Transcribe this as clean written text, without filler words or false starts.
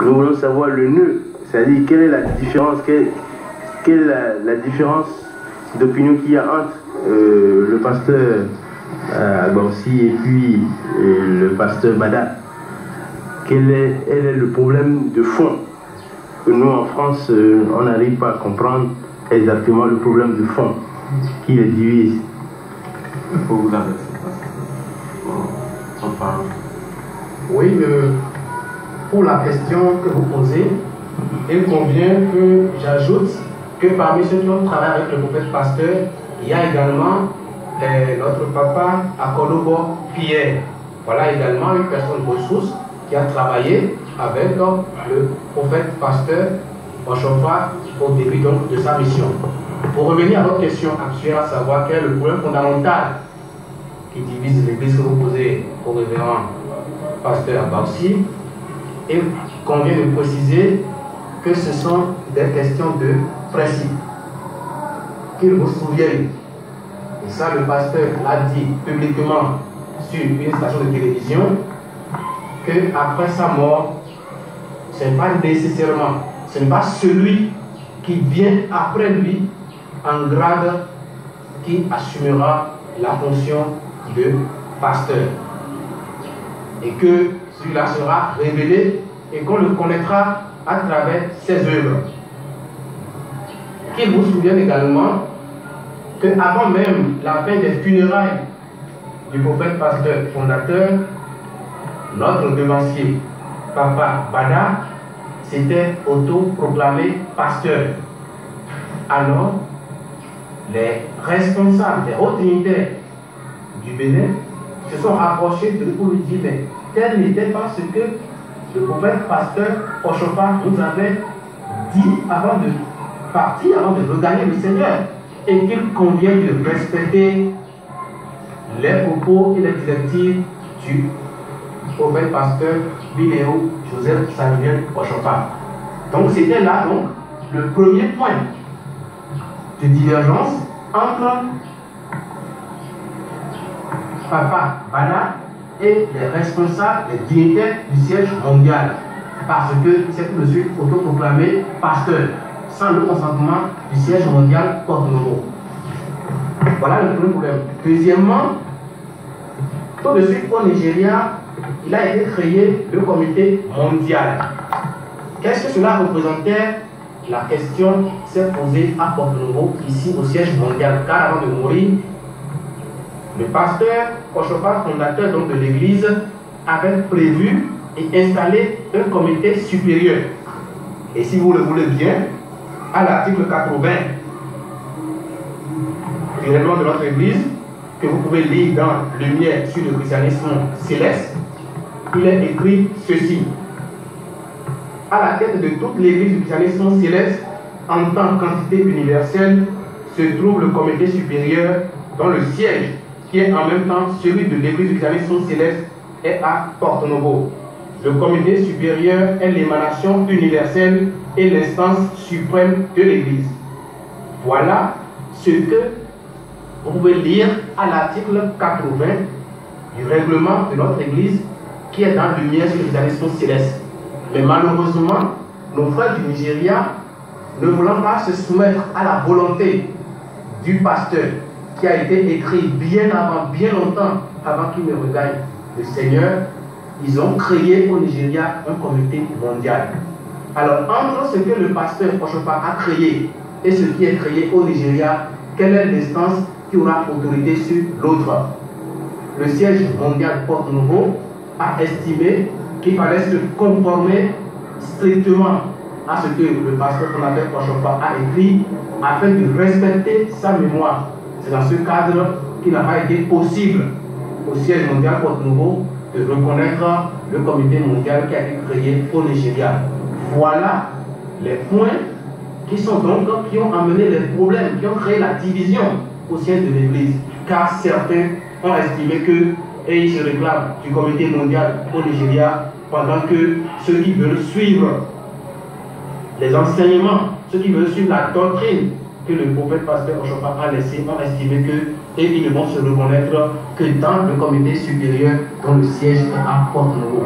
nous voulons savoir le nœud, c'est-à-dire quelle est la différence, quelle est la différence d'opinion qu'il y a entre le pasteur Agbaoussi et puis le pasteur Bada. Quel est le problème de fond que nous en France on n'arrive pas à comprendre exactement le problème de fond qui les divise. Il faut vous adresser. On parle. Oui, pour la question que vous posez, il convient que j'ajoute que parmi ceux qui ont travaillé avec le prophète pasteur, il y a également notre papa Akolobo Pierre. Voilà également une personne ressource qui a travaillé avec le prophète pasteur Oshofa au début donc, de sa mission. Pour revenir à votre question actuelle, à savoir quel est le problème fondamental qui divise l'église que vous posez au révérend pasteur Agbaoussi, il convient de préciser que ce sont des questions de principe. Qu'il vous souvienne, et ça le pasteur l'a dit publiquement sur une station de télévision, qu'après sa mort, ce n'est pas nécessairement, ce n'est pas celui qui vient après lui en grade qui assumera la fonction de pasteur. Et que celui-là sera révélé et qu'on le connaîtra à travers ses œuvres. Qu'il vous souvienne également qu'avant même la fin des funérailles du prophète pasteur fondateur, notre devancier, Papa Bada, s'était autoproclamé pasteur. Alors, les responsables, les hauts dignitaires du Bénin se sont rapprochés de lui pour lui dire, mais tel n'était pas ce que le prophète pasteur Oshofa nous avait dit avant de partir, avant de regagner le Seigneur, et qu'il convient de respecter les propos et les directives du prophète pasteur Biléo Joseph Samuel Oshofa. Donc c'était là donc le premier point de divergence entre Papa Bada et les responsables, les dignitaires du siège mondial, parce que c'est monsieur autoproclamé pasteur, sans le consentement du siège mondial Porto-Novo. Voilà le premier problème. Deuxièmement, tout de suite au Nigeria, il a été créé le comité mondial. Qu'est-ce que cela représentait? La question s'est posée à Porto-Novo, ici au siège mondial, car avant de mourir, le pasteur Oshofa, fondateur donc de l'église, avait prévu et installé un comité supérieur. Et si vous le voulez bien, à l'article 80 du règlement de notre église, que vous pouvez lire dans Lumière sur le christianisme céleste, il est écrit ceci. À la tête de toute l'église du christianisme céleste, en tant qu'entité universelle, se trouve le comité supérieur dont le siège, qui est en même temps celui de l'église du christianisme céleste, est à Porto-Novo. Le comité supérieur est l'émanation universelle et l'instance suprême de l'église. Voilà ce que vous pouvez lire à l'article 80 du règlement de notre église, qui est dans Lumière sur le christianisme céleste. Mais malheureusement, nos frères du Nigeria, ne voulant pas se soumettre à la volonté du pasteur, qui a été écrit bien avant, bien longtemps avant qu'il ne regagne le Seigneur, ils ont créé au Nigeria un comité mondial. Alors, entre ce que le pasteur Oshofa a créé et ce qui est créé au Nigeria, quelle est l'instance qui aura autorité sur l'autre? Le siège mondial Porto-Novo a estimé qu'il fallait se conformer strictement à ce que le pasteur fondateur Oshofa a écrit afin de respecter sa mémoire. C'est dans ce cadre qu'il n'a pas été possible au siège mondial Porto-Novo de reconnaître le comité mondial qui a été créé au Nigeria. Voilà les points qui ont amené les problèmes, qui ont créé la division au sein de l'Église. Car certains ont estimé que, et ils se réclament du comité mondial au Nigeria, pendant que ceux qui veulent suivre les enseignements, ceux qui veulent suivre la doctrine que le prophète pasteur Oshofa a laissé, ont estimé que, et ils ne vont se reconnaître que dans le comité supérieur dont le siège est à Porto-Novo.